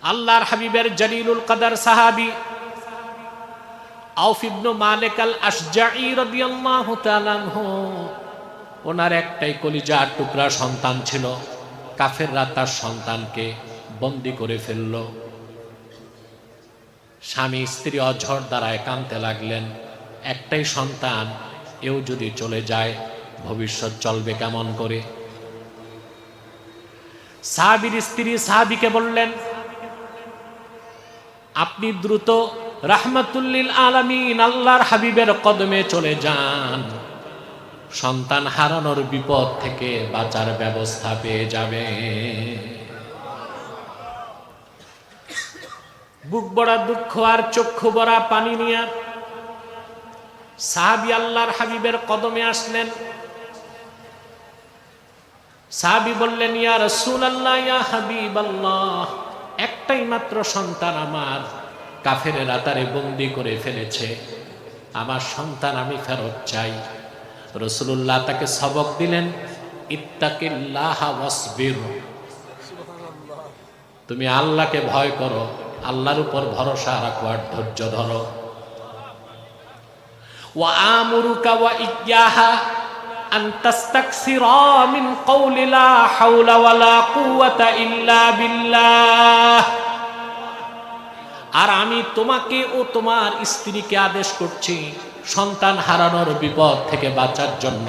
আল্লাহর হাবিবের জলিলুল কদর সাহাবী আউফ ইবনে মালিক আল আশজাঈ রাদিয়াল্লাহু তাআলা আনহু, ওনার একটাই কলিজার টুকরা সন্তান ছিল। কাফেররা তার সন্তানকে বন্দী করে ফেলল। স্বামী স্ত্রী অঝড় দ্বারায় কাঁদতে লাগলেন, একটাই সন্তান, এও যদি চলে যায় ভবিষ্যৎ চলবে কেমন করে? সাহাবীর স্ত্রী সাহাবীকে বললেন, আপনি দ্রুত রাহমাতুল লিল আলামিন আল্লাহর হাবিবের কদমে চলে যান, সন্তান হারানোর বিপদ থেকে বাঁচার ব্যবস্থা পেয়ে যাবে। বুক ভরা দুঃখ আর চক্ষু ভরা পানি নিয়ে সাহাবী আল্লাহর হাবিবের কদমে আসলেন। সাহাবী বললেন, ইয়া রাসূলুল্লাহ, ইয়া হাবিবাল্লাহ, একটাই মাত্র সন্তান আমার, কাফেরেরা তারে বন্দী করে ফেলেছে, আমার সন্তান আমি ফেরত চাই। রাসূলুল্লাহ তাকে সবক দিলেন, ইত্তাকিল্লাহ ওয়াসবির, তুমি আল্লাহকে ভয় করো, আল্লাহর উপর ভরসা রাখো আর ধৈর্য ধরো। ওয়া আমুরুকা ওয়া ইয়্যাহা আন তাস্তাকসিরা মিন কওলি লা হাওলা ওয়ালা কুওয়াতা ইল্লা বিল্লাহ, আর আমি তোমাকে ও তোমার স্ত্রীকে আদেশ করছি, সন্তান হারানোর বিপদ থেকে বাঁচার জন্য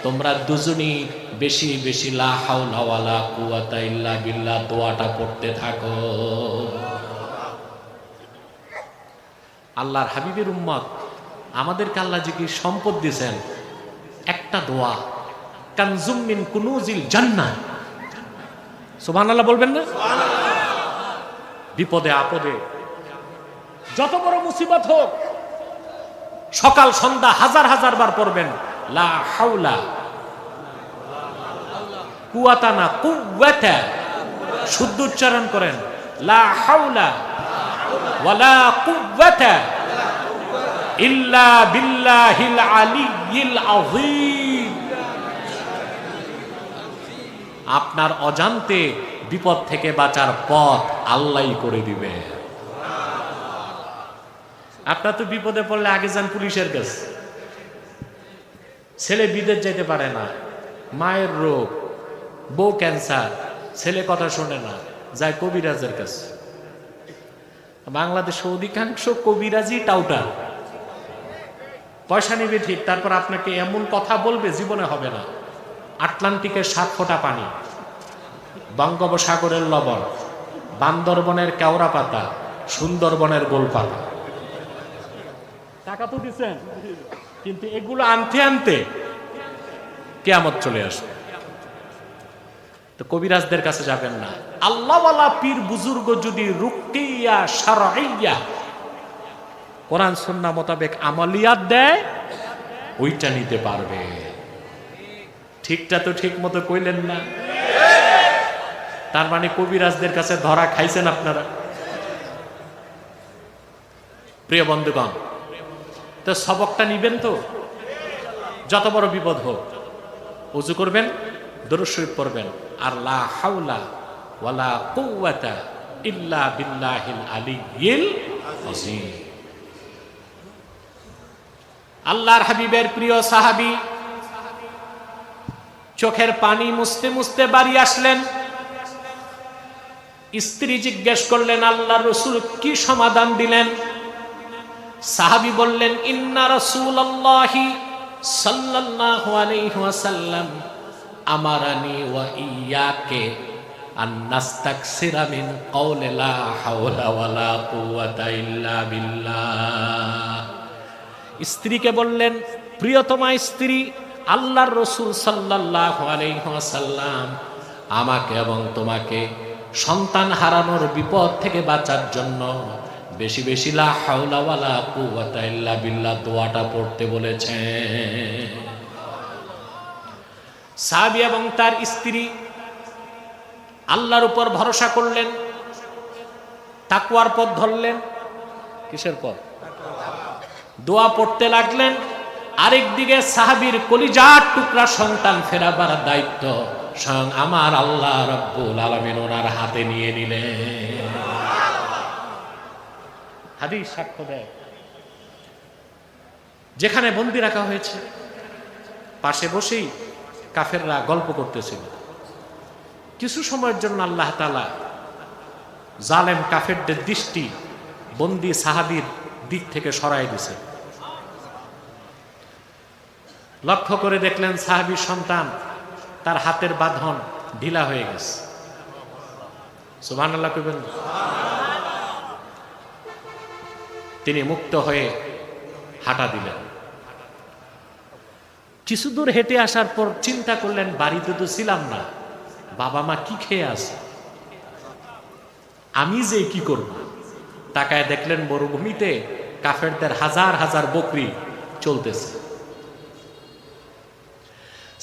তোমরা দুজনই বেশি বেশি লা হাওলা ওয়ালা কুওয়াতা ইল্লা বিল্লাহ দোয়াটা পড়তে থাকো। আল্লাহর হাবিবের উম্মত, আমাদেরকে আল্লাহ যে কি সম্পদ দিয়েছেন, একটা দোয়া, কানজুম মিন কুনুজিল জান্নাহ। সুবহানাল্লাহ বলবেন না? বিপদে আপদে যত বড় মুসিবত হোক, সকাল সন্ধ্যা হাজার হাজার বার পড়বেন, লা হাওলা কুওয়াতা না কুওয়াতা, শুদ্ধ উচ্চারণ করেন, লা হাওলা ওয়ালা কুওয়াতা ইল্লা বিল্লাহিল আলিয়্যিল আযীম। আপনার অজান্তে বিপদ থেকে বাঁচার পথ আল্লাহই করে দিবে। আপনার তো বিপদে পড়লে আগে যান পুলিশের কাছে, ছেলে বিদেশ যেতে পারে না, মায়ের রোগ, বউ ক্যান্সার, ছেলে কথা শোনে না, যায় কবিরাজের কাছে। বাংলাদেশে অধিকাংশ কবিরাজি টাউটার, পয়সা নিবে ঠিক, তারপর আপনাকে এমন কথা বলবে জীবনে হবে না। আটলান্টিকের 7 ফোঁটা পানি, বঙ্গোপসাগরের লবণ, বান্দরবনের কেওড়া পাতা, সুন্দরবনের গোলপাতা, টাকা তো দিচ্ছেন, কিন্তু এগুলো আনতে আনতে কিয়ামত চলে আসবে। তো কবিরাজদের কাছে যাবেন না। আল্লাহওয়ালা পীর বুজুর্গ যদি রুকিয়া শারঈয়া কোরআন সুন্নাহ মোতাবেক আমলিয়াত দেয়, ওইটা নিতে পারবে। ঠিকটা তো ঠিক মতো কইলেন না? তার মানে কবিরাজদের কাছে ধরা খাইছেন আপনারা। প্রিয় বন্ধুগণ, তো সবকটা নিবেন তো, যত বড় বিপদ হোক ওযু করবেন, দরুদ শরীফ পড়বেন, আর লা হাওলা ওয়ালা কুওয়াতা ইল্লা বিল্লাহিল আলিয়্যিল আযীম। আল্লাহর হাবিবের প্রিয় সাহাবী চোখের পানি মুছতে মুছতে বাড়ি আসলেন। স্ত্রী জিজ্ঞেস করলেন, আল্লাহর রাসূল কি সমাধান দিলেন? সাহাবী বললেন, ইন্না রাসূলুল্লাহি সাল্লাল্লাহু আলাইহি ওয়াসাল্লাম আমারানি ওয়া ইয়াকে আন নাস্তাকসিরা মিন কওলি লা হাওলা ওয়ালা কুওয়াতা ইল্লা বিল্লাহ। স্ত্রীকে বললেন, প্রিয়তমা স্ত্রী, আল্লাহর রাসূল সাল্লাল্লাহু আলাইহি ওয়াসাল্লাম আমাকে এবং তোমাকে সন্তান হারানোর বিপদ থেকে বাঁচার জন্য বেশি বেশি লা হাওলা ওয়ালা কুওয়াতা ইল্লা বিল্লাহ দোয়াটা পড়তে বলেছেন। সাহাবী এবং তার স্ত্রী আল্লাহর উপর ভরসা করলেন, তাকওয়ার পথ ধরলেন। কিসের পথ? দোয়া পড়তে লাগলেন। আরেকদিকে সাহাবীর কলিজার টুকরা সন্তান ফেরাবার দায়িত্ব স্বয়ং আমার আল্লাহ রাব্বুল আলামিন ওনার হাতে নিয়ে নিলেন। হাদিস সাক্ষ্য দেয়। যেখানে বন্দী রাখা হয়েছে পাশে বসেই কাফেররা গল্প করতেছিল। কিছু সময়ের জন্য আল্লাহ তাআলা জালেম কাফেরদের দৃষ্টি বন্দী সাহাবীর দিক থেকে সরাই দিছে। লক্ষ্য করে দেখলেন সাহাবীর সন্তান তার হাতের বাঁধন ঢিলা হয়ে গেছে। সুবহানাল্লাহ কইবেন। তিনি মুক্ত হয়ে হাঁটা দিলেন। কিছু দূর হেঁটে আসার পর চিন্তা করলেন বাড়িতে তো ছিলাম না, বাবা মা কি খেয়ে আছে, আমি যে কি করব। তাকায় দেখলেন মরুভূমিতে কাফেরদের হাজার হাজার বকরি চলতেছে।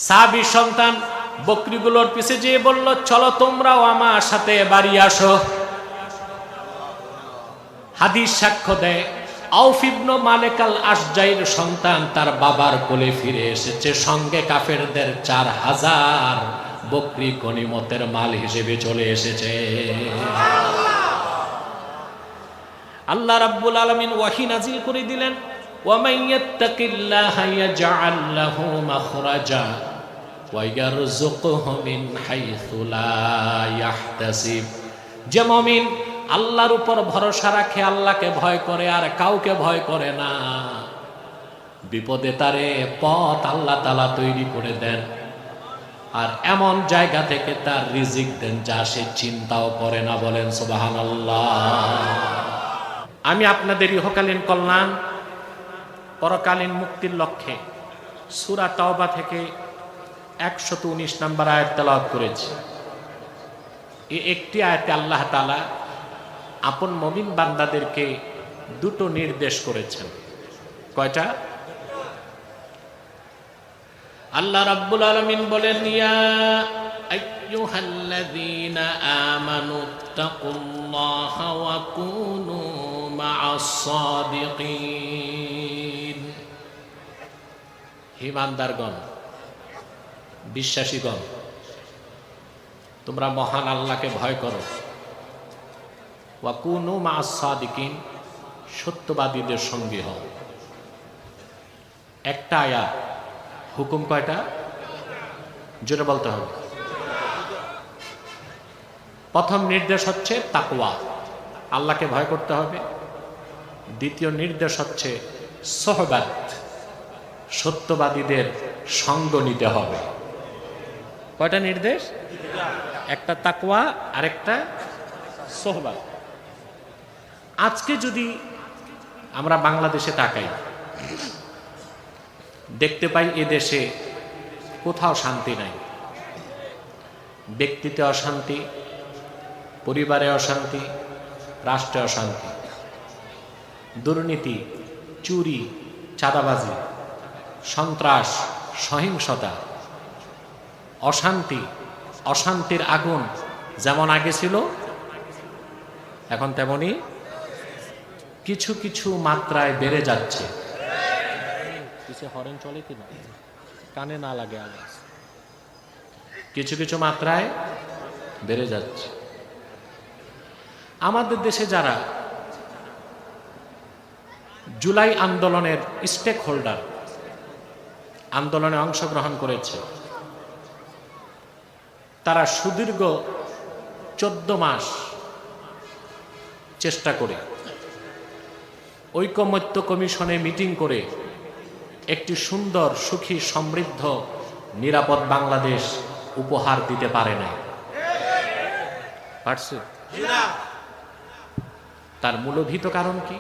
সাহাবীর সন্তান বকরিগুলোর পিছে যেয়ে বলল, চলো তোমরাও আমার সাথে বাড়ি আসো। হাদিস সাক্ষ্য দেয় আউফ ইবনে মালিক আল আশজাইর সন্তান তার বাবার কোলে ফিরে এসেছে, সঙ্গে কাফেরদের 4000 বকরি গনিমতের মাল হিসেবে চলে এসেছে। আল্লাহ রাব্বুল আলামিন ওয়াহী নাযিল করে দিলেন, ওয়া মান ইয়াত্তাকিল্লাহা ইয়াজআল লাহু মাখরাজা ওয়া ইয়ারযুকহু মিন হাইসু লা ইয়াহতাসিব। যে মুমিন আল্লাহর উপর ভরসা রাখে, আল্লাহকে ভয় করে আর কাউকে ভয় করে না, বিপদে তারে পথ আল্লাহ তাআলা তৈরি করে দেন আর এমন জায়গা থেকে তার রিজিক দেন যা সে চিন্তাও করে না। বলেন সুবহানাল্লাহ। আমি আপনাদের ইহকালীন কল্যাণ পরকালীন মুক্তির লক্ষ্যে সূরা তাওবা থেকে 119 নম্বর আয়াত তেলাওয়াত করেছি। এই একটি আয়াতে আল্লাহ তাআলা আপন মুমিন বান্দাদেরকে দুটো নির্দেশ করেছেন। কয়টা? আল্লাহ রাব্বুল আলামিন বলেন, ইয়া আইয়ুহাল্লাযীনা আমানু তাকুল্লাহা ওয়া কুনু মা'আস সাদিকিন। ঈমানদারগণ, বিশ্বাসীগণ, তোমরা মহান আল্লাহকে ভয় করো। ওয়া কুনু মা'আস সাদিকিন, সত্যবাদীদের সঙ্গী হও। একটা আয়াত, হুকুম কয়টা? জোরে বলতে হবে। প্রথম নির্দেশ হচ্ছে তাকওয়া, আল্লাহকে ভয় করতে হবে। দ্বিতীয় নির্দেশ হচ্ছে সোহবাত, সত্যবাদীদের সঙ্গ নিতে হবে। কয়টা নির্দেশ? একটা তাকওয়া, আরেকটা সোহবাত। আজকে যদি আমরা বাংলাদেশে তাকাই, দেখতে পাই এ দেশে কোথাও শান্তি নাই। ব্যক্তিতে অশান্তি, পরিবারে অশান্তি, রাষ্ট্রে অশান্তি, দুর্নীতি, চুরি, চাঁদাবাজি, সন্ত্রাস, সহিংসতা, অশান্তি, অশান্তির আগুন যেমন আগে ছিল এখন তেমনি কিছু কিছু মাত্রায় বেড়ে যাচ্ছে। পিছে হরেন চলে কিনা, কানে না লাগে আওয়াজ। কিছু কিছু মাত্রায় বেড়ে যাচ্ছে। আমাদের দেশে যারা জুলাই আন্দোলনের স্টেক হোল্ডার, আন্দোলনে অংশগ্রহণ করেছে, তারা সুদীর্ঘ 14 মাস চেষ্টা করে ঐকমত্য কমিশনে মিটিং করে একটি সুন্দর, সুখী, সমৃদ্ধ, নিরাপদ বাংলাদেশ উপহার দিতে পারে না। পারছে? তার মূলভীত কারণ কি?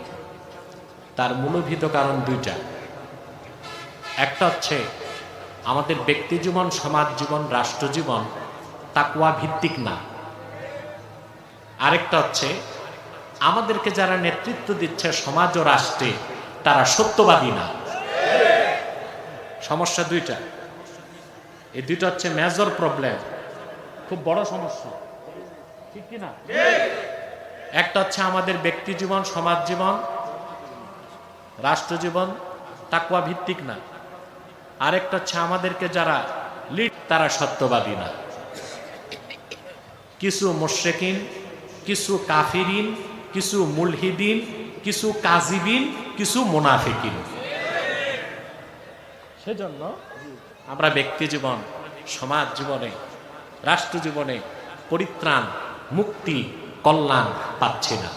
তার মূলভীত কারণ দুইটা। একটা হচ্ছে আমাদের ব্যক্তি জীবন, সমাজ জীবন, রাষ্ট্র জীবন তাকওয়া ভিত্তিক না। আরেকটা হচ্ছে আমাদেরকে যারা নেতৃত্ব দিচ্ছে সমাজ ও রাষ্ট্রে, তারা সত্যবাদী না। সমস্যা দুইটা। এই দুইটা হচ্ছে মেজর প্রবলেম, খুব বড় সমস্যা, ঠিক কি না? একটা হচ্ছে আমাদের ব্যক্তি জীবন, সমাজ জীবন, রাষ্ট্র জীবন তাকওয়া ভিত্তিক না। আরেকটা হচ্ছে আমাদেরকে যারা লিড, তারা সত্যবাদী না। কিছু মুশরিকিন, কিছু কাফিরিন, কিছু মুলহিদিন, কিছু কাজিবিন, কিছু মুনাফিকিন। সেজন্য আমরা ব্যক্তি জীবন, সমাজ জীবনে, রাষ্ট্র জীবনে পরিত্রাণ, মুক্তি, কল্যাণ পাচ্ছি না।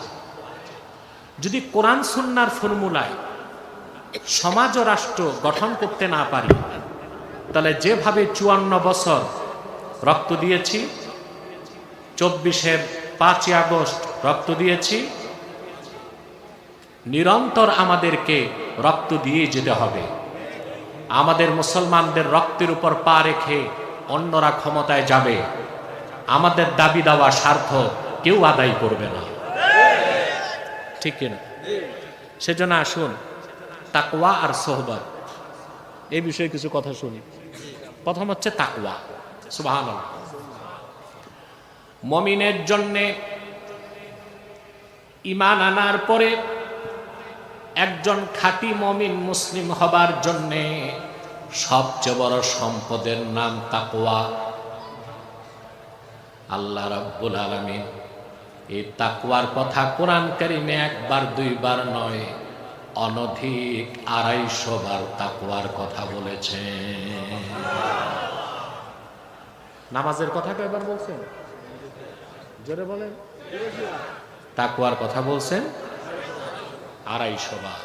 যদি কোরআন সুন্নাহর ফর্মুলায় সমাজ ও রাষ্ট্র গঠন করতে না পারি, তাহলে যেভাবে 54 বছর রক্ত দিয়েছি, 5ই আগস্ট রক্ত দিয়েছি, নিরন্তর আমাদেরকে রক্ত দিয়ে যেতে হবে। আমাদের মুসলমানদের রক্তের উপর পা রেখে অন্যরা ক্ষমতায় যাবে, আমাদের দাবি দাওয়া স্বার্থ কেউ আদায় করবে না, ঠিক কিনা? সেজন্য আসুন তাকওয়া আর সোহবত এই বিষয়ে কিছু কথা শুনি। প্রথম হচ্ছে তাকওয়া। সুবহানাল্লাহ। মুমিনের জন্যে ঈমান আনার পরে একজন খাঁটি মুমিন মুসলিম হবার জন্যে সবচেয়ে বড় সম্পদের নাম তাকওয়া। আল্লাহ রাব্বুল আলামিন এই তাকওয়ার কথা কোরআন কারীমে একবার দুইবার নয়, অনধিক 250 বার তাকওয়ার কথা বলেছেন। নামাজের কথা কয়বার বলছেন? জোরে বলেন। তাকওয়ার কথা বলছেন 250 বার।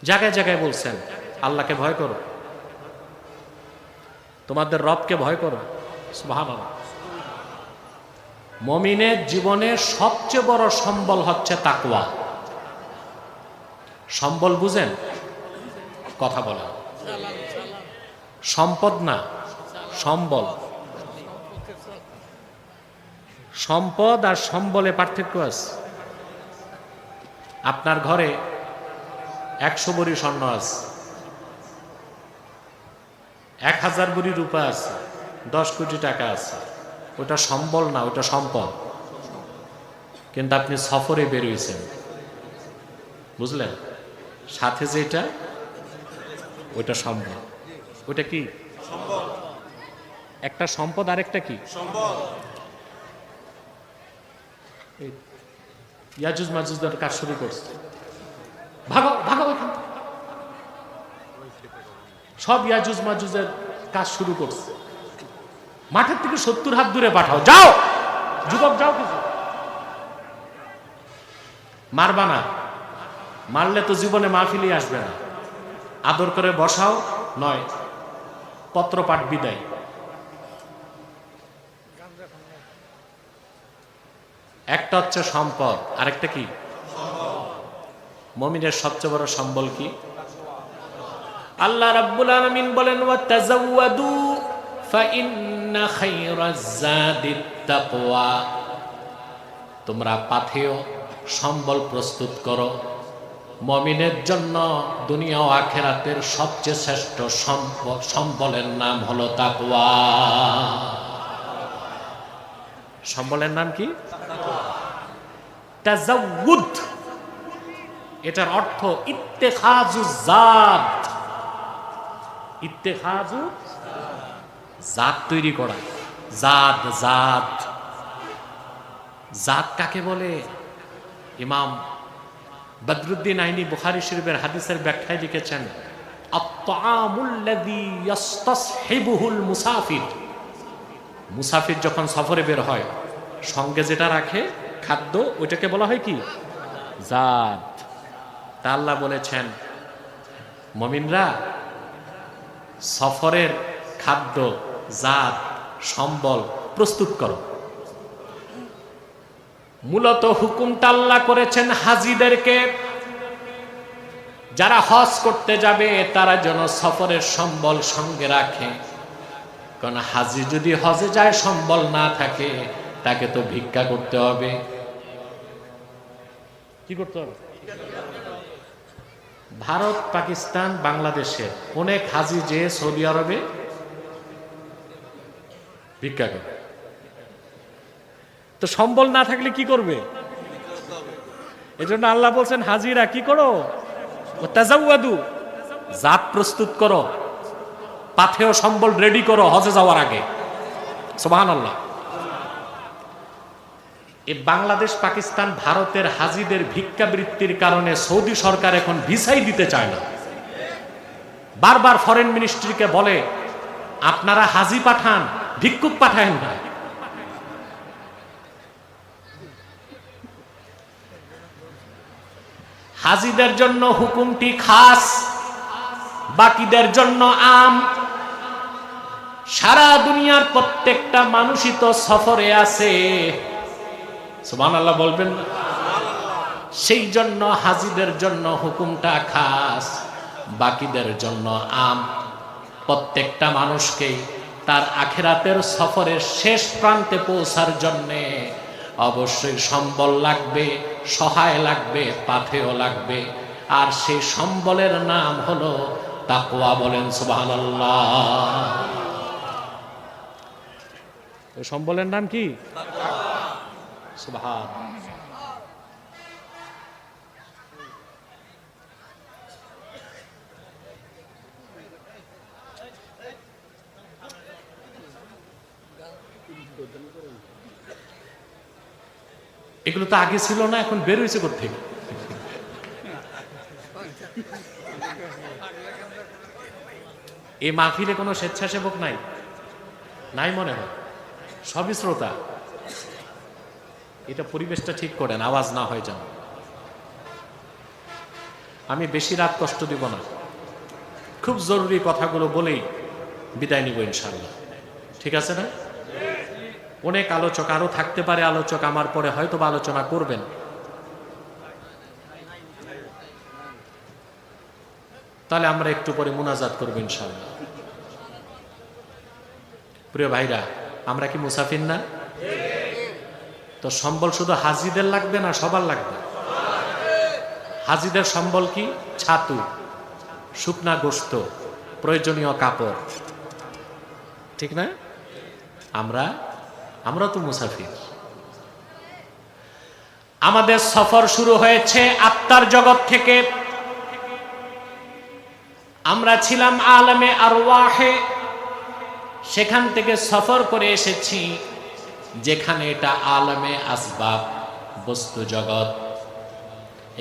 জায়গায় জায়গায় বলছেন আল্লাহকে ভয় করো, তোমাদের রবকে ভয় করো। সুবহানাল্লাহ। মুমিনের জীবনের সবচেয়ে বড় সম্বল হচ্ছে তাকওয়া। সম্বল বুঝেন? কথা বলেন। সম্পদ না, সম্বল। সম্পদ আর সম্বলে পার্থক্য আছে। আপনার ঘরে 100 ভরি স্বর্ণ আছে, 1000 ভরি রূপা আছে, 10 কোটি টাকা আছে, ওটা সম্বল না, ওটা সম্পদ। কিন্তু আপনি সফরে বেরিয়েছেন, বুঝলেন? সাথে যেটা ওইটা সম্পদ। ওইটা কি? একটা সম্পদ, আরেকটা কি? ইয়াজুজ মাজুজদের কাজ শুরু করছে। ভাগো ভাগো এখান থেকে। সব ইয়াজুজ মাজুজের কাজ শুরু করছে। মাঠের থেকে 70 হাত দূরে পাঠাও, যাও যুবক যাও। কিছু মারবা না, মারলে তো জীবনে মাহফিলই আসবে না। আদর করে বসাও, নয় পত্রপাঠ বিদায়। একটা হচ্ছে সম্পদ, আরেকটা কি? মুমিনের সবচেয়ে বড় সম্বল কি? আল্লাহ রাব্বুল আলামিন বলেন ওয়াতাযাওয়াদু ফাইন্না খায়রাজ যাদিত তাকওয়া। তোমরা পাথেয় সম্বল প্রস্তুত করো। মুমিনের জন্য দুনিয়া ও আখিরাতের সবচেয়ে শ্রেষ্ঠ সম্বলের নাম হলো তাকওয়া। সম্বলের নাম কি? তাযাওউদ। এটার অর্থ ইত্তেখাজুজ জাত। ইত্তেখাজুজ জাত তৈরি করা। জাত জাত জাত কাকে বলে? ইমাম বদরুদ্দিন আইনি বুখারী শরীফের হাদিসের ব্যাখ্যায় লিখেছেন, আত-তাআমুল্লাযী ইস্তাসহিবুহুল মুসাফির। মুসাফির যখন সফরে বের হয়, সঙ্গে যেটা রাখে খাদ্য, ওইটাকে বলা হয় কি? জাত। তা আল্লাহ বলেছেন মুমিনরা সফরের খাদ্য, জাত, সম্বল প্রস্তুত করো। মূলত হুকুমটা আল্লাহ করেছেন হাজীদেরকে। যারা হজ করতে যাবে তারা যেন সফরের সম্বল সঙ্গে রাখে। কারণ হাজী যদি হজে যায়, সম্বল না থাকে, তাকে তো ভিক্ষা করতে হবে। কি করতে হবে? ভারত, পাকিস্তান, বাংলাদেশের অনেক হাজী যে সৌদি আরবে ভিক্ষা করে। তো সম্বল না থাকলে কি করবে? এজন্য আল্লাহ বলছেন হাজীরা কি করো? তাযাওয়াদু, জাত প্রস্তুত করো, পাথেয় সম্বল রেডি করো হজে যাওয়ার আগে। সুবহানাল্লাহ। এই বাংলাদেশ, পাকিস্তান, ভারতের হাজিদের ভিক্ষাবৃত্তির কারণে সৌদি সরকার এখন ভিসাই দিতে চায় না। বারবার ফরেন মিনিস্ট্রিকে বলে আপনারা হাজি পাঠান, ভিক্ষুক পাঠায়েন না। হাজিদের জন্য হুকুমটি খাস, বাকিদের জন্য আম। সারা দুনিয়ার প্রত্যেকটা মানুষই তো সফরে আছে, সুবহানাল্লাহ বলবেন না? সেই জন্য হাজিদের জন্য হুকুমটা খাস, বাকিদের জন্য আম। প্রত্যেকটা মানুষকেই তার আখিরাতের সফরের শেষ প্রান্তে পৌঁছার জন্যে অবশ্যই সম্বল লাগবে, সহায় লাগবে, পাথেয় লাগবে। আর সেই সম্বলের নাম হলো তাকওয়া। বলেন সুবহানাল্লাহ। ওই সম্বলের নাম কি? সুবহান। এগুলো তো আগে ছিল না, এখন বের হয়েছে কোত্থেকে? এই মাহফিলে কোনো স্বেচ্ছাসেবক নাই, নাই মনে হয়, সবই শ্রোতা। এটা পরিবেশটা ঠিক করেন, আওয়াজ না হয়ে যান। আমি বেশি রাত কষ্ট দিব না, খুব জরুরি কথাগুলো বলেই বিদায় নিব ইনশাআল্লাহ। ঠিক আছে না? অনেক আলোচক আরো থাকতে পারে, আলোচক আমার পরে হয়তো বা আলোচনা করবেন। তাহলে আমরা একটু পরে মুনাজাত করব ইনশাআল্লাহ। প্রিয় ভাইরা, আমরা কি মুসাফির না? তো সম্বল শুধু হাজিদের লাগবে না, সবার লাগবে। হাজিদের সম্বল কি? ছাতু, শুকনা গোশত, প্রয়োজনীয় কাপড়, ঠিক না? আমরা তো মুসাফির। আমাদের সফর শুরু হয়েছে আত্মার জগৎ থেকে। আমরা ছিলাম আলমে আরওয়াহে, সেখান থেকে সফর করে এসেছি যেখানে এটা আলমে আসবাব, বস্তু জগৎ।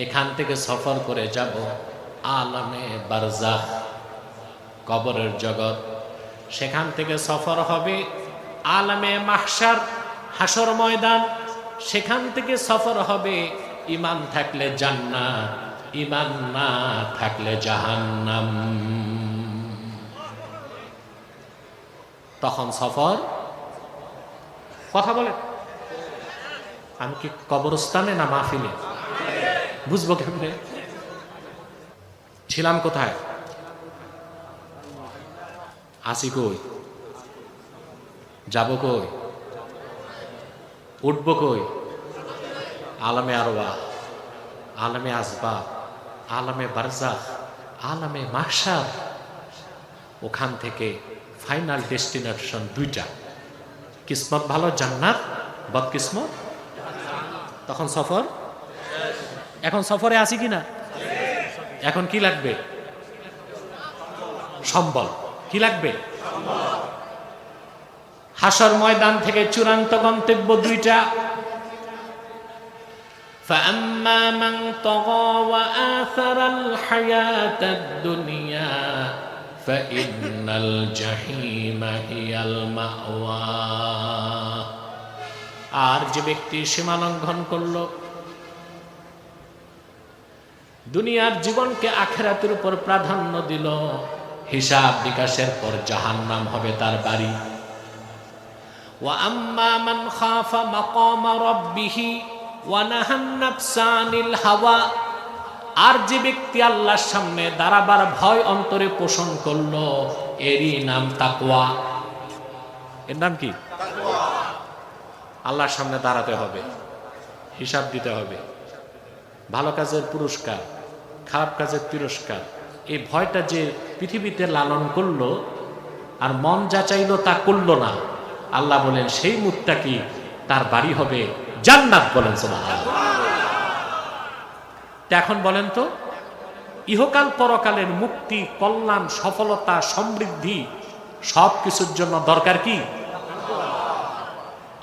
এখান থেকে সফর করে যাব আলমে বারজাখ, কবরের জগৎ। সেখান থেকে সফর হবে আলমে মাহশার, হাসর ময়দান। সেখান থেকে সফর হবে ঈমান থাকলে জান্নাত, ঈমান না থাকলে জাহান্নাম। তখন সফর, কথা বলে, আমি কি কবরস্থানে না মাহফিলে? বুঝবো কেমনে? ছিলাম কোথায়? আসি কই? যাব কই? উঠব কই? আলমে আরওয়াহ, আলমে আসবাব, আলমে বারজাখ, আলমে মাহশার। ওখান থেকে ফাইনাল ডেস্টিনেশন দুইটা, কিসমত ভালো জান্নাত, বদকিসমত তখন সফর। এখন সফরে আছি কিনা? এখন কি লাগবে? সম্বল। কি লাগবে? হাসর ময়দান থেকে চূড়ান্ত গন্তব্য দুইটা। فأما من طغى وآثر الحياة الدنيا فإن الجحيم هي المأوى। আর যে ব্যক্তি সীমা লঙ্ঘন করল, দুনিয়ার জীবনকে আখিরাতের উপর প্রাধান্য দিল, হিসাব বিকাশের পর জাহান্নাম হবে তার বাড়ি। ওয়া আম্মা মান খাফা মাকামা রাব্বিহি ওয়া নাহান নাফসা আনিল হাওয়া। আর যে ব্যক্তি আল্লাহর সামনে দাঁড়াবার ভয় অন্তরে পোষণ করলো, এরই নাম তাকওয়া। এর নাম কি? তাকওয়া। আল্লাহর সামনে দাঁড়াতে হবে, হিসাব দিতে হবে, ভালো কাজের পুরস্কার, খারাপ কাজের তিরস্কার। এই ভয়টা যে পৃথিবীতে লালন করলো আর মন যা চাইলো তা করলো না, আল্লাহ বলেন সেই মুত্তাকি তার বাড়ি হবে জান্নাত। বলেন সুবহানাল্লাহ। এখন বলেন তো, ইহকাল পরকালের মুক্তি, কল্যাণ, সফলতা, সমৃদ্ধি সব কিছুর জন্য দরকার কি?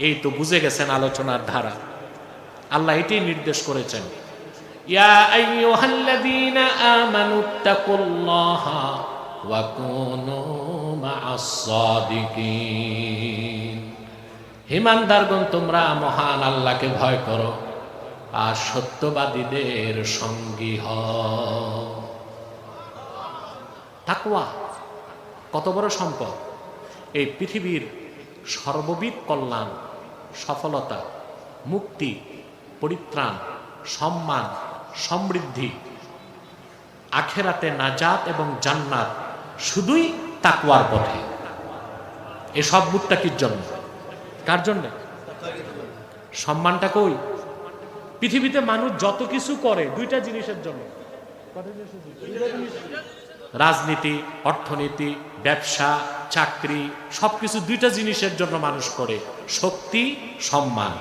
এই তো বুঝে গেছেন আলোচনার ধারা। আল্লাহ এটাই নির্দেশ করেছেন, ইয়া আইয়ুহাল্লাযীনা আমানুত্তাকুল্লাহা ওয়া কুনু মা'আস সাদিকিন। ঈমানদারগণ, তোমরা মহান আল্লাহকে ভয় করো আর সত্যবাদীদের সঙ্গী হও। তাকওয়া কত বড় সম্পদ! এই পৃথিবীর সর্ববিধ কল্যাণ, সফলতা, মুক্তি, পরিত্রাণ, সম্মান, সমৃদ্ধি, আখেরাতে নাজাত এবং জান্নাত শুধুই তাকওয়ার পথে। এই সব মুত্তাকির জন্য। কার জন্য? সম্মানটা কই? পৃথিবীতে মানুষ যত কিছু করে দুইটা জিনিসের জন্য। রাজনীতি, অর্থনীতি, ব্যবসা, চাকরি, সবকিছু দুইটা জিনিসের জন্য মানুষ করে, শক্তি, সম্মান।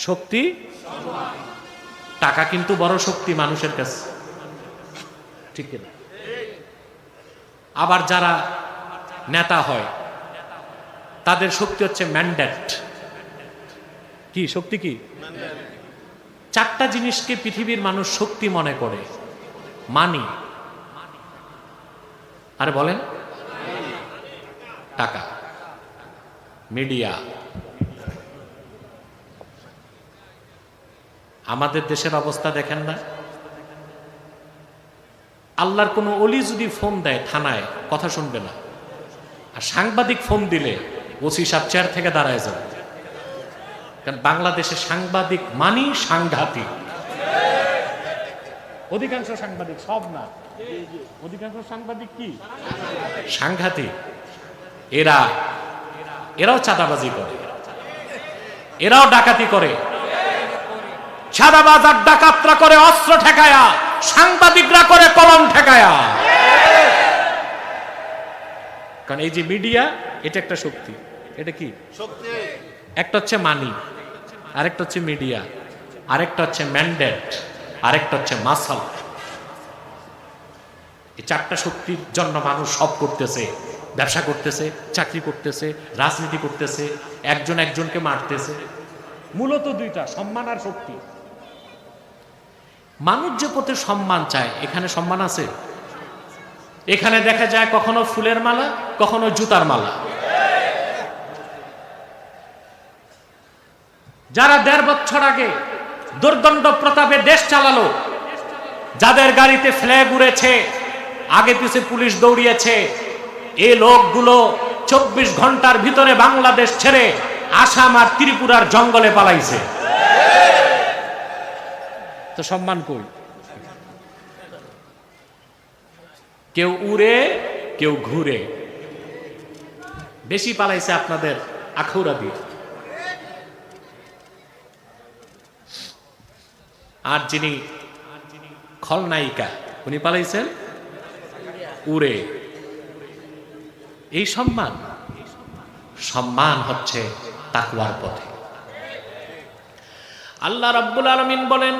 শক্তি, টাকা কিন্তু বড় শক্তি মানুষের কাছে, ঠিক না? আবার যারা নেতা হয় তাদের শক্তি হচ্ছে ম্যান্ডেট। কি শক্তি? কি? চারটা জিনিসকে পৃথিবীর মানুষ শক্তি মনে করে। মানি, আরে বলেন, টাকা, মিডিয়া। আমাদের দেশের অবস্থা দেখেন না? আল্লাহর কোনো অলি যদি ফোন দেয় থানায়, কথা শুনবে না। আর সাংবাদিক ফোন দিলে ওসি সাহেব চেয়ার থেকে দাঁড়ায় যাবে। কারণ বাংলাদেশে সাংবাদিক মানি সাংঘাতিক। অধিকাংশ সাংবাদিক, সব না, অধিকাংশ সাংবাদিক কি সাংঘাতিক। এরাও চাঁদাবাজি করে, এরাও ডাকাতি করে। চাঁদাবাজ আর ডাকাতরা করে অস্ত্র ঠেকায়া, সাংবাদিকরা করে কলম ঠেকায়া। কারণ এই যে মিডিয়া, এটা একটা শক্তি। এটা কি শক্তি? একটা হচ্ছে মানি, আরেকটা হচ্ছে মিডিয়া, আরেকটা হচ্ছে ম্যান্ডেট, আরেকটা হচ্ছে মাসাল। এই চারটা শক্তির জন্য মানুষ সব করতেছে। ব্যবসা করতেছে, চাকরি করতেছে, রাজনীতি করতেছে, একজন একজনকে মারতেছে। মূলত দুইটা, সম্মান আর শক্তি। মানুষ যে পথে সম্মান চায়, এখানে সম্মান আছে? এখানে দেখা যায় কখনো ফুলের মালা, কখনো জুতার মালা। যারা ১.৫ বছর আগে দুর্দণ্ড প্রতাপে দেশ চালালো, যাদের গাড়িতে ফ্ল্যাগ উড়েছে, আগে পিছে পুলিশ দৌড়িয়েছে, এই লোকগুলো ২৪ ঘন্টার ভিতরে বাংলাদেশ ছেড়ে আসাম আর ত্রিপুরার জঙ্গলে পালাইছে। তো সম্মান কই? কেউ উড়ে, কেউ ঘুরে। বেশি পালাইছে আপনাদের আখাউড়া দিয়ে। আর যিনি খলনায়িকা, উনি পালাইছেন উড়ে। এই সম্মান, সম্মান হচ্ছে তাকওয়ার পথে। আল্লাহ রাব্বুল আলামিন বলেন,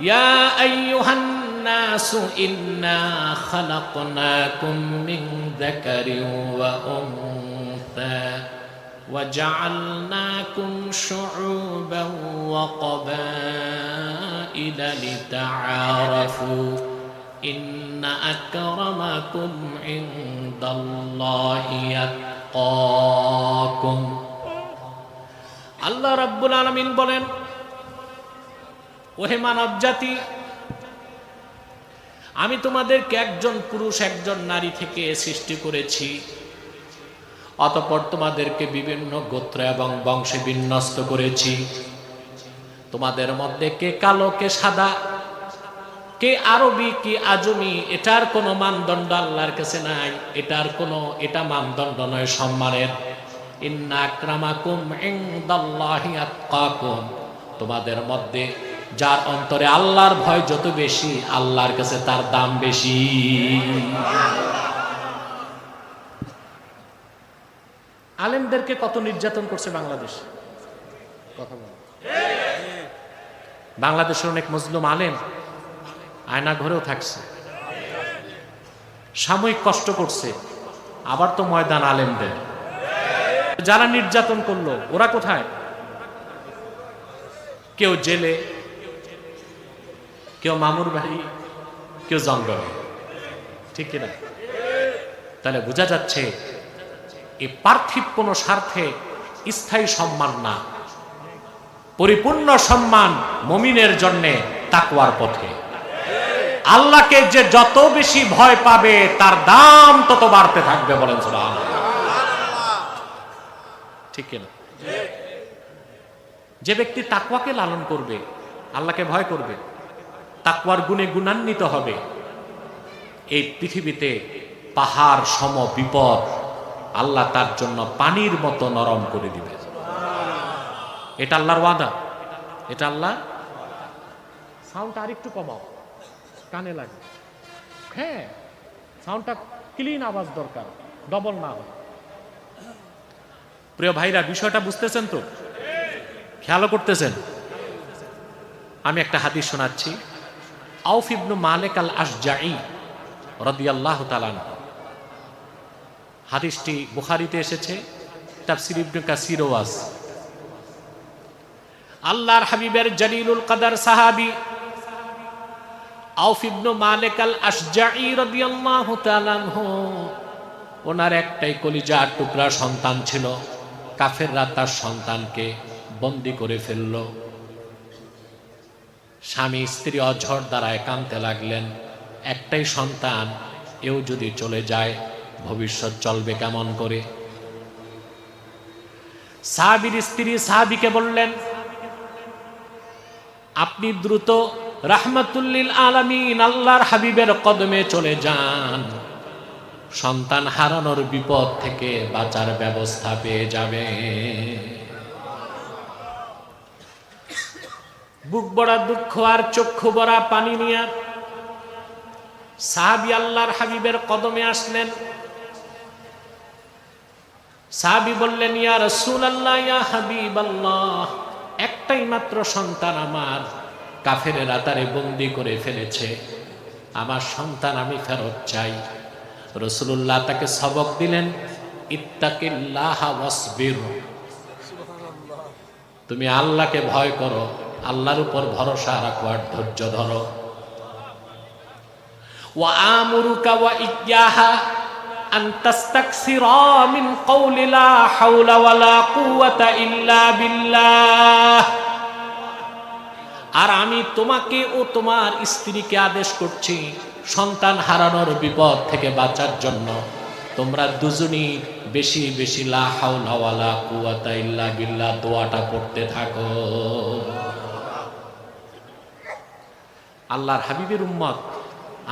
ইয়া আইয়ুহান নাসু ইন্না খালাকনাকুম মিন যাকারিন ওয়া উনসা ওয়া জাআলনাকুম শুউবান ওয়া ক্বাবাইলা লিতাআরাফু ইন্না আকরামাকুম ইনদাল্লাহি আতকাকুম। আল্লাহ রাব্বুল আলামিন বলেন, ওহে মানব জাতি, আমি তোমাদেরকে একজন পুরুষ একজন নারী থেকে সৃষ্টি করেছি। অতঃপর তোমাদেরকে বিভিন্ন গোত্র এবং বংশে বিন্যস্ত করেছি। তোমাদের মধ্যে কে কালো, কে সাদা, কে আরবি, কি আজমি, এটার কোনো মানদণ্ড আল্লাহর কাছে নাই। এটা মানদণ্ড নয় সম্মানের। ইন্না আকরামাকুম ইনদাল্লাহি আতকাকুম। তোমাদের মধ্যে যার অন্তরে আল্লাহর ভয় যত বেশি, আল্লাহর কাছে তার দাম বেশি। আলেমদেরকে কত নির্যাতন করছে বাংলাদেশ, কথা বল। বাংলাদেশের অনেক মজলুম আলেম আয়না ঘরেও থাকছে, সাময়িক কষ্ট করছে। আবার তো ময়দান আলেমদের। যারা নির্যাতন করলো ওরা কোথায়? কেউ জেলে, কেউ মামুর বাড়ি, কেউ জঙ্গলে, ঠিক কিনা? তাহলে বোঝা যাচ্ছে এই পার্থিব কোন স্বার্থে স্থায়ী সম্মান না, পরিপূর্ণ সম্মান মুমিনের জন্য তাকওয়ার পথে। আল্লাহকে যে যত বেশি ভয় পাবে তার দাম তত বাড়তে থাকবে, বলেন সুবহানাল্লাহ, ঠিক কিনা? যে ব্যক্তি তাকওয়াকে লালন করবে, আল্লাহকে ভয় করবে, তাকওয়ার গুণে গুণান্বিত হবে, এই পৃথিবীতে পাহাড় সম বিপদ আল্লাহ তার জন্য পানির মতো নরম করে দিবে। এটা আল্লাহর ওয়াদা, এটা আল্লাহ। সাউন্ডটা আরেকটু কমাও, কানে লাগে। হ্যাঁ, সাউন্ডটা ক্লিন আওয়াজ দরকার, ডবল না হয়। প্রিয় ভাইরা, বিষয়টা বুঝতেছেন তো? খেয়াল করতেছেন? আমি একটা হাদিস শোনাচ্ছি। আউফ ইবনু মালিক আল আশজাঈ রাদিয়াল্লাহু তাআলা আনহু, হাদিসটি বুখারীতে এসেছে, তাফসীর ইবনে কাসীরও আছে। আল্লাহর হাবিবের জলিলুল কদর সাহাবী আউফ ইবনু মালিক আল আশজাঈ রাদিয়াল্লাহু তাআলা আনহু, ওনার একটাই কলিজার টুকরা সন্তান ছিল। কাফেররা তার সন্তানকে বন্দী করে ফেলল। স্বামী স্ত্রী অঝড় দ্বারায় কাঁদতে লাগলেন, একটাই সন্তান, এও যদি চলে যায় ভবিষ্যৎ চলবে কেমন করে? সাহাবীর স্ত্রী সাহাবীকে বললেন, আপনি দ্রুত রাহমাতুল লিল আলামিন আল্লাহর হাবিবের কদমে চলে যান, সন্তান হারানোর বিপদ থেকে বাঁচার ব্যবস্থা পেয়ে যাবে। বুক ভরা দুঃখ আর চক্ষু ভরা পানি নিয়ে সাহাবী আল্লাহর হাবিবের কদমে আসলেন। সাহাবী বললেন, ইয়া রাসূলুল্লাহ, ইয়া হাবিবাল্লাহ, একটাই মাত্র সন্তান আমার, কাফেরেরা তারে বন্দী করে ফেলেছে, আমার সন্তান আমি ফেরত চাই। রাসূলুল্লাহ তাকে সবক দিলেন, ইত্তাকিল্লাহ ওয়াসবির, তুমি আল্লাহকে ভয় করো, আল্লাহর উপর ভরসা রাখো আর ধৈর্য ধরো। ওয়া আমুরুকা ওয়া ইয়্যাহা আন তাস্তাকসিরা মিন কওলি লা হাওলা ওয়ালা কুওয়াতা ইল্লা বিল্লাহ, আর আমি তোমাকে ও তোমার স্ত্রীকে আদেশ করছি, সন্তান হারানোর বিপদ থেকে বাঁচার জন্য তোমরা দুজনই বেশি বেশি লা হাওলা ওয়ালা কুওয়াতা ইল্লা বিল্লাহ দোয়াটা পড়তে থাকো। আল্লাহর হাবিবের উম্মত,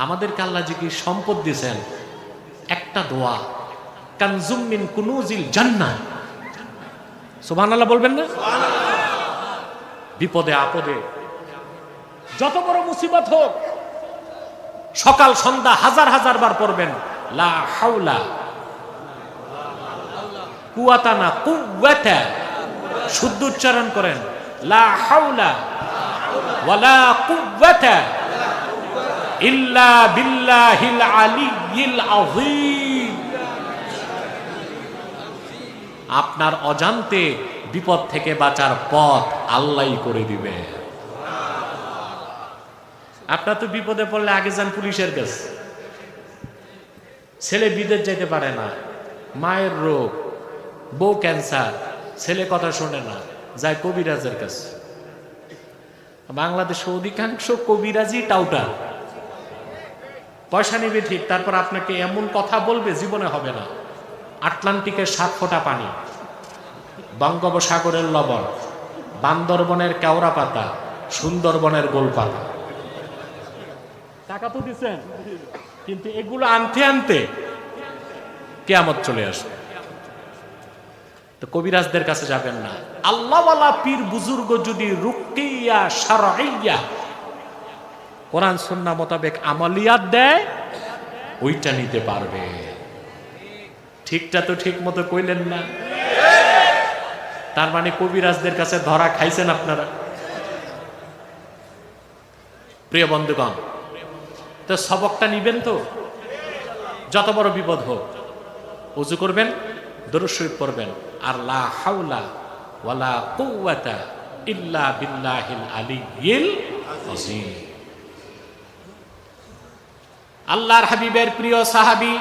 আমাদেরকে আল্লাহ যে কি সম্পদ দিয়েছেন, একটা দোয়া, কানজুম মিন কুনুজিল জান্নাহ, সুবহানাল্লাহ বলবেন না? বিপদে আপদে যত বড় মুসিবত হোক, সকাল সন্ধ্যা হাজার হাজার বার পড়বেন, লা হাওলা কুওয়াতা না কুওয়াতা, শুদ্ধ উচ্চারণ করেন, লা হাওলা ওয়ালা কুওয়াতা ইল্লা বিল্লাহিল আলিয়্যিল আযীম। আপনার অজান্তে বিপদ থেকে বাঁচার পথ আল্লাহই করে দিবে। আপনার তো বিপদে পড়লে আগে যান পুলিশের কাছে, ছেলে বিদেশ যেতে পারে না, মায়ের রোগ, বউ ক্যান্সার, ছেলে কথা শোনে না, যায় কবিরাজের কাছে। বাংলাদেশে অধিকাংশ কবিরাজি টাউটার, পয়সা নিবে ঠিক, তারপর আপনাকে এমন কথা বলবে জীবনে হবে না। আটলান্টিকের 7 ফোঁটা পানি, বঙ্গোপসাগরের লবণ, বান্দরবনের কেওড়া পাতা, সুন্দরবনের গোলপাতা, টাকা তো দিচ্ছেন, কিন্তু এগুলো আনতে আনতে কিয়ামত চলে আসবে। তো কবিরাজদের কাছে যাবেন না। আল্লাহওয়ালা পীর বুজুর্গ যদি রুকিয়া শারঈয়া কোরআন সুন্নাহ মোতাবেক আমলিয়াত দেয়, ওইটা নিতে পারবে। ঠিকটা তো ঠিক মতো কইলেন না? তার মানে কবিরাজদের কাছে ধরা খাইছেন আপনারা। প্রিয় বন্ধুগণ, তো সবকটা নিবেন তো? যত বড় বিপদ হোক, ওযু করবেন, দরুদ শরীফ পড়বেন, আর লা হাওলা ওয়ালা কুওয়াতা ইল্লা বিল্লাহিল আলিয়্যিল আযীম। আল্লাহর হাবিবের প্রিয় সাহাবী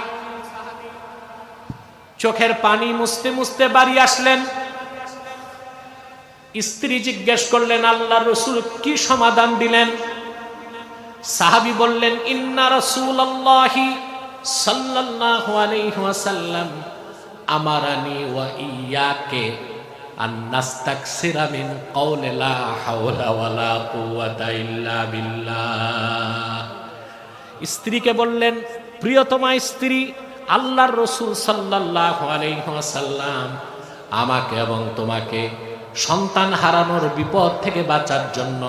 চোখের পানি মুছতে মুছতে বাড়ি আসলেন। স্ত্রী জিজ্ঞেস করলেন, আল্লাহর রাসূল কি সমাধান দিলেন? সাহাবী বললেন, ইন্না রাসূলুল্লাহি সাল্লাল্লাহু আলাইহি ওয়াসাল্লাম আমারানি ওয়া ইয়্যাকে আন নাস্তাকসিরা মিন কওলি লা হাওলা ওয়ালা কুওয়াতা ইল্লা বিল্লাহ। স্ত্রীকে বললেন, প্রিয়তমা স্ত্রী, আল্লাহর রাসূল সাল্লাল্লাহু আলাইহি ওয়াসাল্লাম আমাকে এবং তোমাকে সন্তান হারানোর বিপদ থেকে বাঁচার জন্য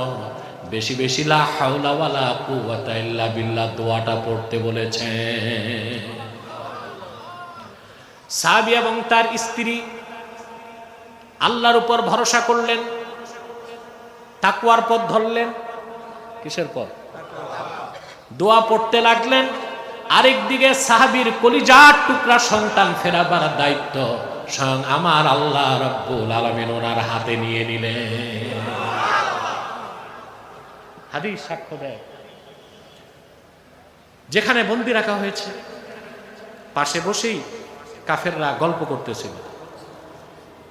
বেশি বেশি লা হাওলা ওয়ালা কুওয়াতা ইল্লা বিল্লাহ দোয়াটা পড়তে বলেছেন। সাহাবী এবং তার স্ত্রী আল্লাহর উপর ভরসা করলেন, তাকওয়ার পথ ধরলেন। কিসের পথ? দোয়া পড়তে লাগলেন। আরেকদিকে সাহাবীর কলিজার টুকরা সন্তান ফেরাবার দায়িত্ব স্বয়ং আমার আল্লাহ রাব্বুল আলামিন ওনার হাতে নিয়ে নিলেন। হাদিস সাক্ষ্য দেয়, যেখানে বন্দী রাখা হয়েছে পাশে বসেই কাফেররা গল্প করতেছিল।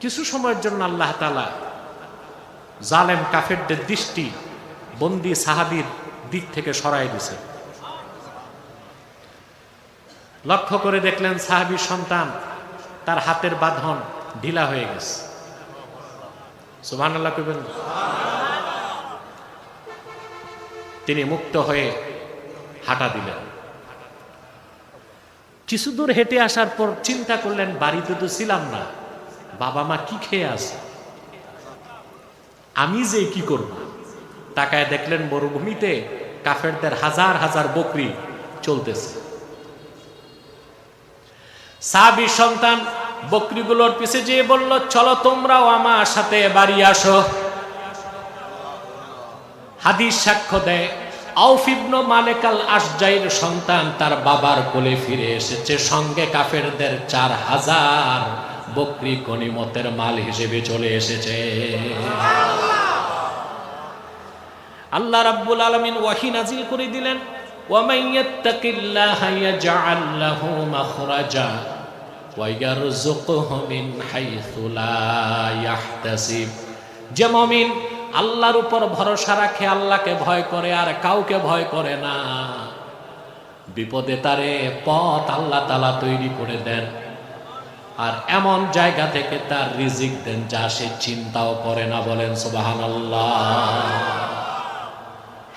কিছু সময়ের জন্য আল্লাহ তাআলা জালেম কাফেরদের দৃষ্টি বন্দী সাহাবীর দিক থেকে সরাই দিয়েছে। লক্ষ্য করে দেখলেন সাহাবীর সন্তান তার হাতের বাঁধন ঢিলা হয়ে গেছে। সুবহানাল্লাহ কইবেন। তিনি মুক্ত হয়ে হাঁটা দিলেন। কিছু দূর হেঁটে আসার পর চিন্তা করলেন, বাড়িতে তো ছিলাম না, বাবা মা কি খেয়ে আছে, আমি যে কি করব। তাকায় দেখলেন মরুভূমিতে কাফেরদের হাজার হাজার বকরি চলতেছে। সাহাবীর সন্তান বকরিগুলোর পিছে যেয়ে বলল, চলো তোমরাও আমার সাথে বাড়ি আসো। হাদিস সাক্ষ্য দেয়, আউফ ইবনে মালিক আল আশজাইর সন্তান তার বাবার কোলে ফিরে এসেছে, সঙ্গে কাফেরদের 4000 বকরি গনিমতের মাল হিসেবে চলে এসেছে। আল্লাহ রাব্বুল আলামিন ওয়াহী নাজিল করে দিলেন, ওয়া মান ইয়াত্তাকিল্লাহা ইয়াজআল লাহু মাখরাজা ওয়া ইয়ারযুকহু মিন হাইসু লা ইয়াহতাসিব। যে মুমিন আল্লাহর উপর ভরসা রাখে, আল্লাহকে ভয় করে আর কাউকে ভয় করে না, বিপদে তারে পথ আল্লাহ তাআলা তৈরি করে দেন আর এমন জায়গা থেকে তার রিজিক দেন যা সে চিন্তাও করে না। বলেন সুবহানাল্লাহ।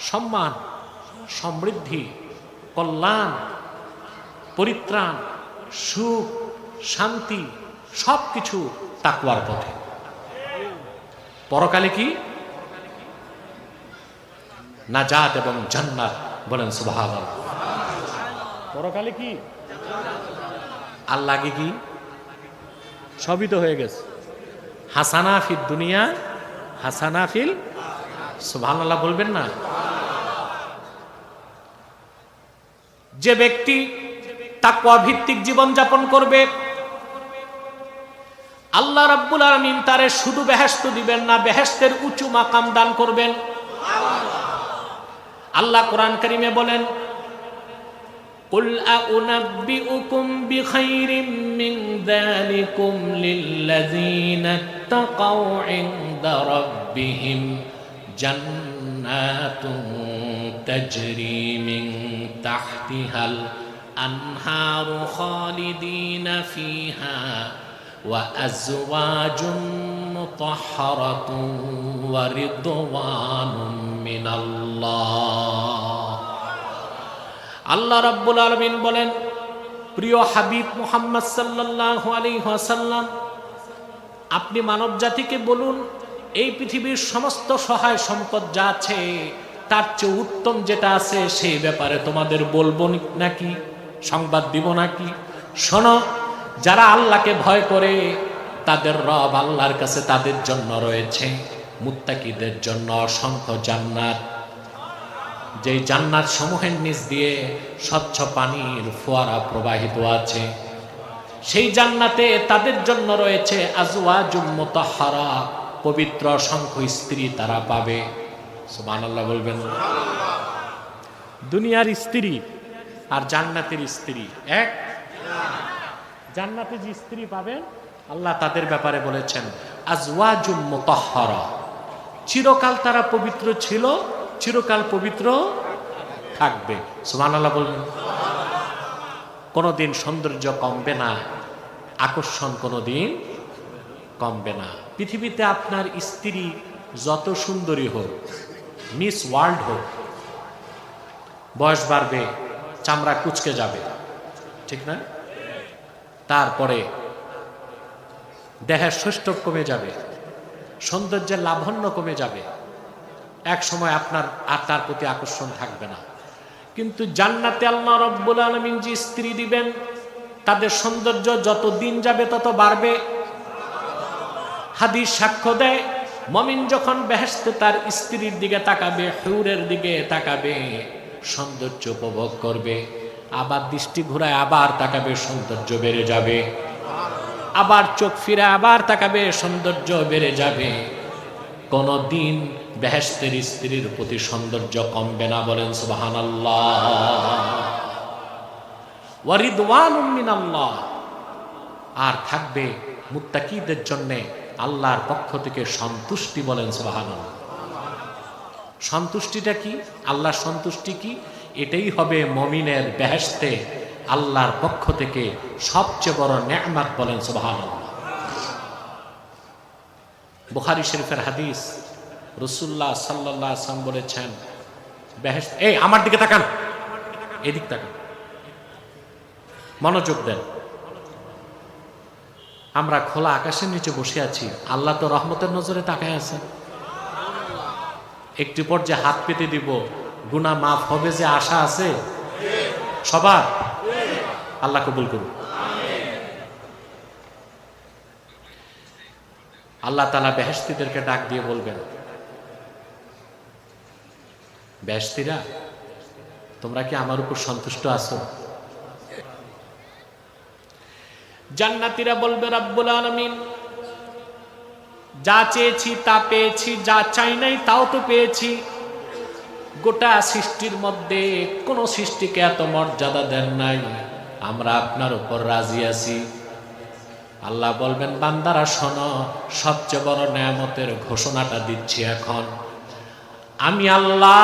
সম্মান, সমৃদ্ধি, কল্যাণ, পরিত্রাণ, সুখ, শান্তি সবকিছু তাকওয়ার পথে। পরকালে কি? নাজাত এবং জান্নাত। বলেন সুবহানাল্লাহ। পরকালে কি? আল্লাহ কি? সবই তো হয়ে গেছে। হাসানা ফিদ দুনিয়া হাসানা ফিল। সুবহানাল্লাহ বলবেন না? যে ব্যক্তি তাকওয়া ভিত্তিক জীবন যাপন করবে, আল্লাহ রাব্বুল আলামিন তারে শুধু বেহেশত দিবেন না, বেহেশতের উঁচু মাকাম দান করবেন। আল্লাহ কোরআন কারীমে বলেন, কুল আউনাব্বিউকুম বিখাইরিম মিন যালিকুম লিল্লাযীনা তাকাউ ইনদা রাব্বিহিম জান্নাতুন তাজরি মিন তাহতিহাল আনহারু খালিদিনা ফিহা ওয়া আজওয়াজুম মুতাহহারাতুন ওয়া রিদওয়ানুম মিনাল্লাহ। আল্লাহ রাব্বুল আলামিন বলেন, প্রিয় হাবিব মুহাম্মদ সাল্লাল্লাহু আলাইহি ওয়াসাল্লাম, আপনি মানব জাতিকে বলুন, এই পৃথিবীর সমস্ত সহায় সম্পদ যা আছে তার চেয়ে উত্তম যেটা আছে সেই ব্যাপারে তোমাদের বলবো নাকি, সংবাদ দিব নাকি? শোনো, যারা আল্লাহকে ভয় করে তাদের রব আল্লাহর কাছে তাদের জন্য রয়েছে মুত্তাকিদের জন্য অসংখ্য জান্নাত, যেই জান্নাত সমূহের নিচ দিয়ে স্বচ্ছ পানির ফোয়ারা প্রবাহিত আছে। সেই জান্নাতে তাদের জন্য রয়েছে আজওয়াজুম মুতাহহারা, পবিত্র অসংখ্য স্ত্রী তারা পাবে। সুবহানাল্লাহ বলবেন। দুনিয়ার স্ত্রী আর জান্নাতের স্ত্রী এক? জান্নাতে যে স্ত্রী পাবেন আল্লাহ তাদের ব্যাপারে বলেছেন আজওয়াজুম মুতাহহারা, চিরকাল তারা পবিত্র ছিল, চিরকাল পবিত্র থাকবে। সুবহানাল্লাহ বলবেন। কোনোদিন সৌন্দর্য কমবে না, আকর্ষণ কোনোদিন কমবে না। পৃথিবীতে আপনার স্ত্রী যত সুন্দরী হোক, মিস ওয়ার্ল্ড হোক, বয়স বাড়বে, চামড়া কুচকে যাবে, ঠিক না? তারপরে দেহের সৌষ্ঠব কমে যাবে, সৌন্দর্যের লাবণ্য কমে যাবে, এক সময় আপনার আর তার প্রতি আকর্ষণ থাকবে না। কিন্তু জান্নাতে আল্লাহ রাব্বুল আলামিন যে স্ত্রী দিবেন, তাদের সৌন্দর্য যত দিন যাবে তত বাড়বে। হাদিস সাক্ষ্য দেয়, মুমিন যখন বেহেশতে তার স্ত্রীর দিকে তাকাবে, হুরের দিকে তাকাবে, সৌন্দর্য উপভোগ করবে, আবার দৃষ্টি ঘুরায় আবার তাকাবে, সৌন্দর্য বেড়ে যাবে, আবার চোখ ফিরে আবার তাকাবে, সৌন্দর্য বেড়ে যাবে। কোনদিন বেহেশতের স্ত্রীর প্রতি সৌন্দর্য কমবে না, বলেন সুবহানাল্লাহ। ওয়া রিদওয়ানুম মিনাল্লাহ, আর থাকবে মুত্তাকিদের জন্য আল্লাহর পক্ষ থেকে সন্তুষ্টি, বলেন সুবহানাল্লাহ। সন্তুষ্টিটা কি? আল্লাহর সন্তুষ্টি কি? এটাই হবে মুমিনের বেহেশতে আল্লাহর পক্ষ থেকে সবচেয়ে বড় নেয়ামত, বলেন সুবহানাল্লাহ। বুখারী শরীফের হাদিস, রাসূলুল্লাহ সাল্লাল্লাহু আলাইহি ওয়াসাল্লাম বলেছেন, বেহেশত, এই আমার দিকে তাকান, এদিক তাকান, মনোযোগ দেন। আমরা খোলা আকাশের নিচে বসে আছি, আল্লাহ তো রহমতের নজরে তাকায় আছেন। একটু পর যে হাত পেতে দিব, গুনাহ মাফ হবে যে আশা আছে সবার। আল্লাহ কবুল করুন। আল্লাহ তাআলা বেহেশতীদেরকে ডাক দিয়ে বলবেন, বেহেশতীরা, তোমরা কি আমার উপর সন্তুষ্ট আছো? জান্নাতীরা বলবে, রব্বুল আলামিন, যা চেয়েছি তা পেয়েছি, যা চাই নাই তাও তো পেয়েছি। গোটা সৃষ্টির মধ্যে কোন সৃষ্টিকে এত মর্যাদা দেন নাই, আমরা আপনার উপর রাজি আছি। আল্লাহ বলবেন, বান্দারা শোনো, সবচেয়ে বড় নেয়ামতের ঘোষণাটা দিচ্ছি এখন। আমি আল্লাহ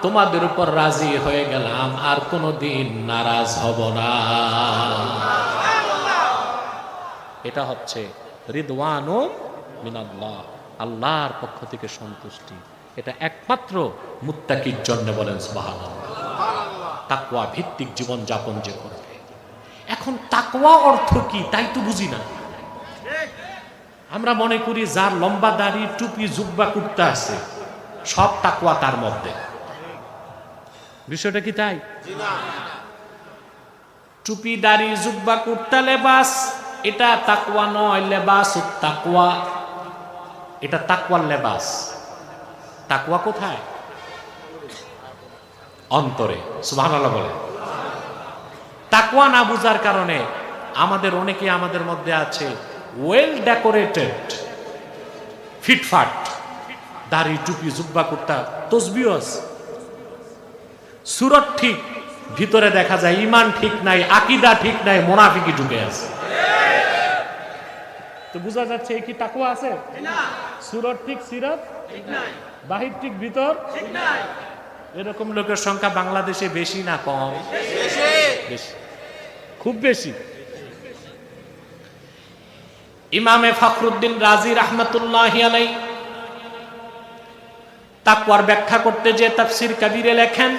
তোমাদের উপর রাজি হয়ে গেলাম, আর কোনোদিন নারাজ হব না। এটা হচ্ছে রিদওয়ানু মিনাল্লাহ, আল্লাহর পক্ষ থেকে সন্তুষ্টি। এটা একমাত্র মুত্তাকির জন্য, বলেন সুবহানাল্লাহ। তাকওয়া ভিত্তিক জীবন যাপন যে করবে। এখন তাকওয়া অর্থ কি তাই তো বুঝি না। আমরা মনে করি যার লম্বা দাড়ি, টুপি, জুব্বা, কুর্তা আছে, সব তাকওয়া তার মধ্যে। বিষয়টা কি তাই? টুপি, দাড়ি, জুব্বা, কুর্তা, লেবাস, এটা তাকওয়া নয়। লেবাসুত তাকওয়া, এটা তাকওয়ার লেবাস। তাকওয়া কোথায়? অন্তরে। সুবহানাল্লাহ বলে। তাকওয়া না বুঝার কারণে আমাদের অনেকে আমাদের মধ্যে আছে ওয়েল ডেকোরেটেড, ফিটফাট, দাড়ি, টুপি, জুব্বা, কুর্তা, তসবিহ আছে, সুরত ঠিক, ভিতরে দেখা যায় ঈমান ঠিক নাই, আকীদা ঠিক নাই, মুনাফিকি ঢুকে আছে। তো বোঝা যাচ্ছে এই কি তাকওয়া আছে? সুরত ঠিক, সিরাত ঠিক নাই, বাহির ঠিক, ভিতর ঠিক নাই। এরকম লোকের সংখ্যা বাংলাদেশে বেশি না কম? বেশি, খুব বেশি। ইমামে ফখরুদ্দিন রাজি রাহমাতুল্লাহি আলাইহি তাকওয়ার ব্যাখ্যা করতে যে তাফসীর কবিরে লেখেন,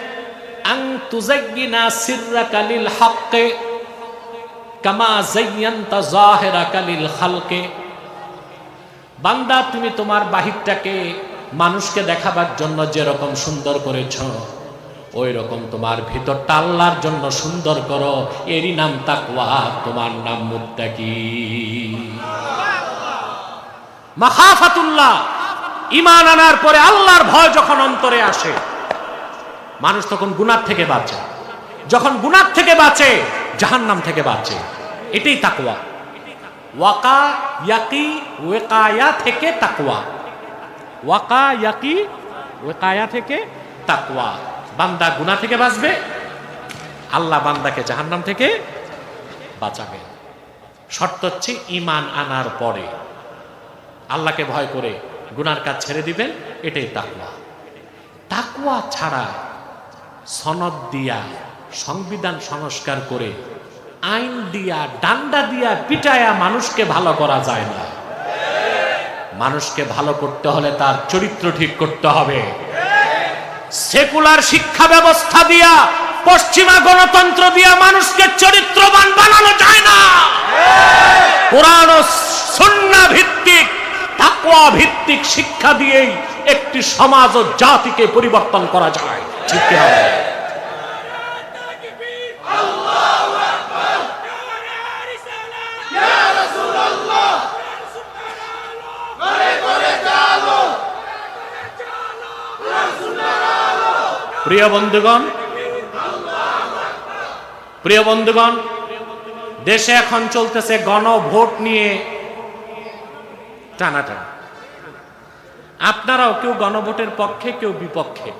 আন তুযায়্যিনা সিররাকা লিল হক্কে কামা যায়্যানতা যাহিরাকা লিল খালকে। বান্দা, তুমি তোমার বাহিরটাকে মানুষকে দেখাবার জন্য যেরকম সুন্দর করেছ, ওই রকম তোমার ভিতরটা আল্লাহর জন্য সুন্দর করো। এরই নাম তাকওয়া, তোমার নাম মুত্তাকি। মাখাফাতুল্লাহ, ঈমান আনার পরে আল্লাহর ভয় যখন অন্তরে আসে, মানুষ তখন গুনাহ থেকে বাঁচে। যখন গুনাহ থেকে বাঁচে, জাহান্নাম থেকে বাঁচে। এটাই তাকওয়া। ওয়াকা, ইয়াকি, ওয়াকায়া থেকে তাকওয়া। ওয়াকায়াকি, ওয়াকায়া থেকে তাকওয়া। বান্দা গুনাহ থেকে বাঁচবে, আল্লাহ বান্দাকে জাহান্নাম থেকে বাঁচাবে। শর্ত হচ্ছে ঈমান আনার পরে আল্লাহকে ভয় করে গুনার কাজ ছেড়ে দিবেন, এটাই তাকওয়া। তাকওয়া ছাড়া সনদ দিয়া, সংবিধান সংস্কার করে, আইন দিয়া, ডান্ডা দিয়া, পিটায়া মানুষকে ভালো করা যায় না। মানুষকে ভালো করতে হলে তার চরিত্র ঠিক করতে হবে। সেকুলার শিক্ষা ব্যবস্থা দিয়া, পশ্চিমা গণতন্ত্র দিয়া মানুষকে চরিত্রবান বানানো যায় না। কোরআন ও সুন্নাহ ভিত্তিক, তাকওয়া ভিত্তিক শিক্ষা দিয়েই একটি সমাজ ও জাতিকে পরিবর্তন করা যায়। ঠিক কি না? প্রিয় বন্ধুগণ, দেশে এখন চলতেছে গণভোট নিয়ে টানাটানি। আপনারাও কেউ গণভোটের পক্ষে, কেউ বিপক্ষে।